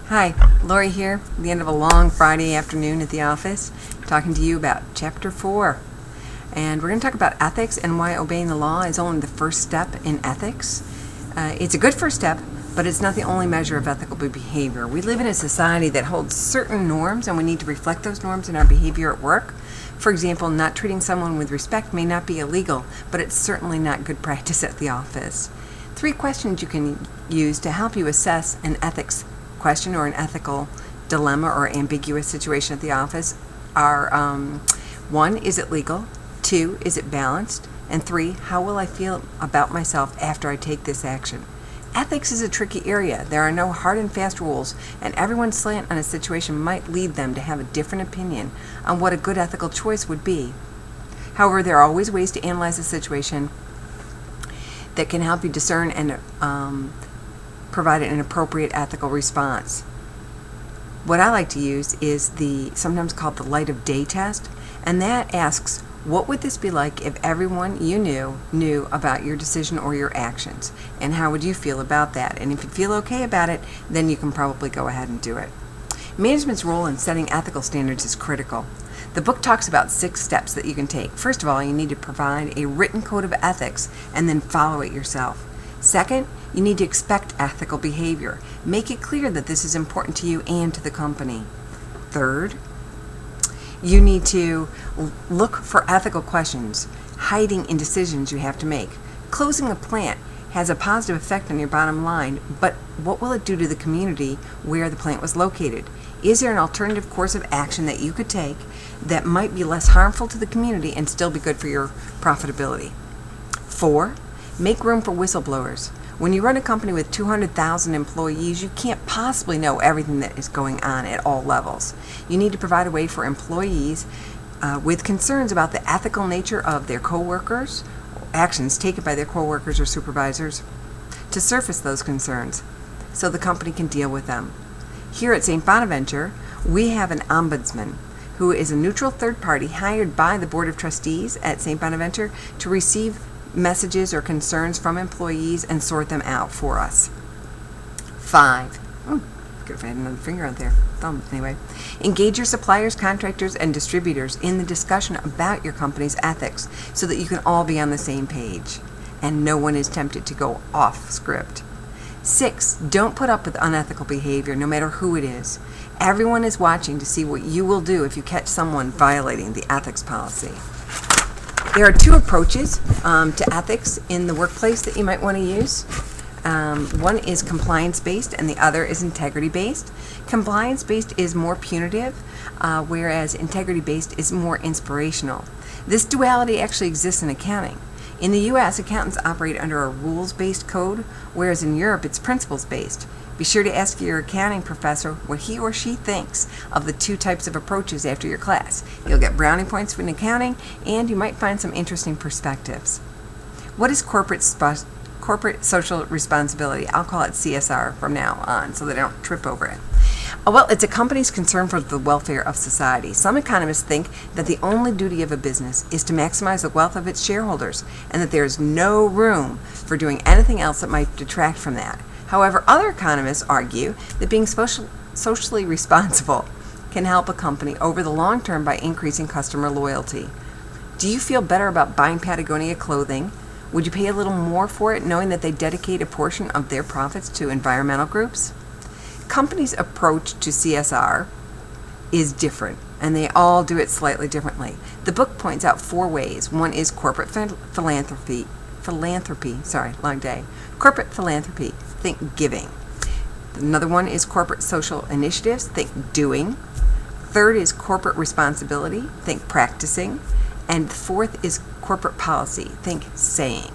Hi, Lori here, at the end of a long Friday afternoon at the office, talking to you about Chapter 4. And we're going to talk about ethics and why obeying the law is only the first step in ethics. It's a good first step, but it's not the only measure of ethical behavior. We live in a society that holds certain norms, and we need to reflect those norms in our behavior at work. For example, not treating someone with respect may not be illegal, but it's certainly not good practice at the office. 3 questions you can use to help you assess an ethics question or an ethical dilemma or ambiguous situation at the office are 1, is it legal? 2, is it balanced? And 3, how will I feel about myself after I take this action? Ethics is a tricky area. There are no hard and fast rules, and everyone's slant on a situation might lead them to have a different opinion on what a good ethical choice would be. However, there are always ways to analyze a situation that can help you discern and provide an appropriate ethical response. What I like to use is the sometimes called the light of day test, and that asks, what would this be like if everyone you knew about your decision or your actions, and how would you feel about that? And if you feel okay about it, then you can probably go ahead and do it. Management's role in setting ethical standards is critical. The book talks about 6 steps that you can take. First of all, you need to provide a written code of ethics and then follow it yourself. Second, you need to expect ethical behavior. Make it clear that this is important to you and to the company. Third, you need to look for ethical questions hiding in decisions you have to make. Closing a plant has a positive effect on your bottom line, but what will it do to the community where the plant was located? Is there an alternative course of action that you could take that might be less harmful to the community and still be good for your profitability? 4, make room for whistleblowers. When you run a company with 200,000 employees, you can't possibly know everything that is going on at all levels. You need to provide a way for employees with concerns about the ethical nature of their coworkers, actions taken by their coworkers or supervisors, to surface those concerns so the company can deal with them. Here at St. Bonaventure, we have an ombudsman who is a neutral third party hired by the Board of Trustees at St. Bonaventure to receive messages or concerns from employees and sort them out for us. 5. Could have had another finger on there. Thumb, anyway. Engage your suppliers, contractors, and distributors in the discussion about your company's ethics so that you can all be on the same page and no one is tempted to go off script. 6. Don't put up with unethical behavior, no matter who it is. Everyone is watching to see what you will do if you catch someone violating the ethics policy. There are 2 approaches to ethics in the workplace that you might want to use. One is compliance-based and the other is integrity-based. Compliance-based is more punitive, whereas integrity-based is more inspirational. This duality actually exists in accounting. In the U.S., accountants operate under a rules-based code, whereas in Europe it's principles-based. Be sure to ask your accounting professor what he or she thinks of the 2 types of approaches after your class. You'll get brownie points in accounting, and you might find some interesting perspectives. What is corporate social responsibility? I'll call it CSR from now on so that I don't trip over it. Well, it's a company's concern for the welfare of society. Some economists think that the only duty of a business is to maximize the wealth of its shareholders, and that there is no room for doing anything else that might detract from that. However, other economists argue that being socially responsible can help a company over the long term by increasing customer loyalty. Do you feel better about buying Patagonia clothing? Would you pay a little more for it knowing that they dedicate a portion of their profits to environmental groups? Companies' approach to CSR is different, and they all do it slightly differently. The book points out 4 ways. One is corporate philanthropy. Long day. Corporate philanthropy. Think giving. Another one is corporate social initiatives. Think doing. 3rd is corporate responsibility. Think practicing. And 4th is corporate policy. Think saying.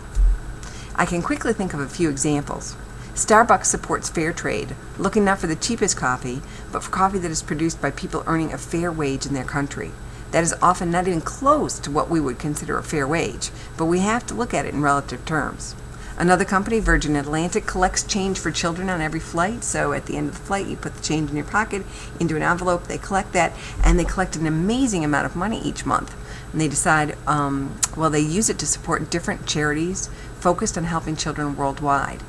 I can quickly think of a few examples. Starbucks supports fair trade, looking not for the cheapest coffee, but for coffee that is produced by people earning a fair wage in their country. That is often not even close to what we would consider a fair wage, but we have to look at it in relative terms. Another company, Virgin Atlantic, collects change for children on every flight. So at the end of the flight, you put the change in your pocket into an envelope. They collect that, and they collect an amazing amount of money each month. And they decide, they use it to support different charities focused on helping children worldwide.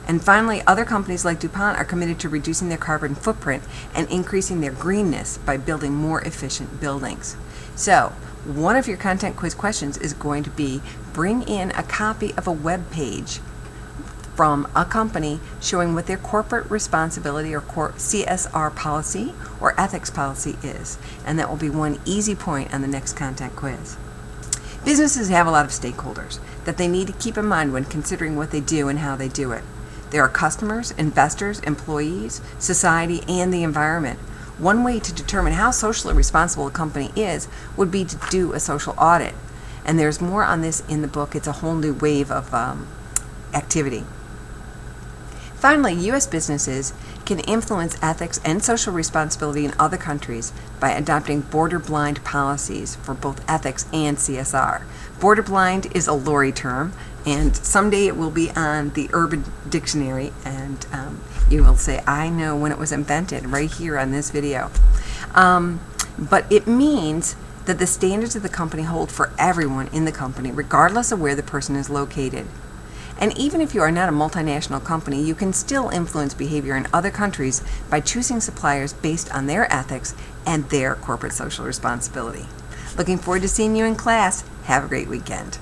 And finally, other companies like DuPont are committed to reducing their carbon footprint and increasing their greenness by building more efficient buildings. So, one of your content quiz questions is going to be, bring in a copy of a web page from a company showing what their corporate responsibility or CSR policy or ethics policy is. And that will be one easy point on the next content quiz. Businesses have a lot of stakeholders that they need to keep in mind when considering what they do and how they do it. There are customers, investors, employees, society, and the environment. One way to determine how socially responsible a company is would be to do a social audit. And there's more on this in the book. It's a whole new wave of activity. Finally, U.S. businesses can influence ethics and social responsibility in other countries by adopting border-blind policies for both ethics and CSR. Border-blind is a Lori term, and someday it will be on the Urban Dictionary, and you will say, I know when it was invented, right here on this video. But it means that the standards of the company hold for everyone in the company, regardless of where the person is located. And even if you are not a multinational company, you can still influence behavior in other countries by choosing suppliers based on their ethics and their corporate social responsibility. Looking forward to seeing you in class. Have a great weekend.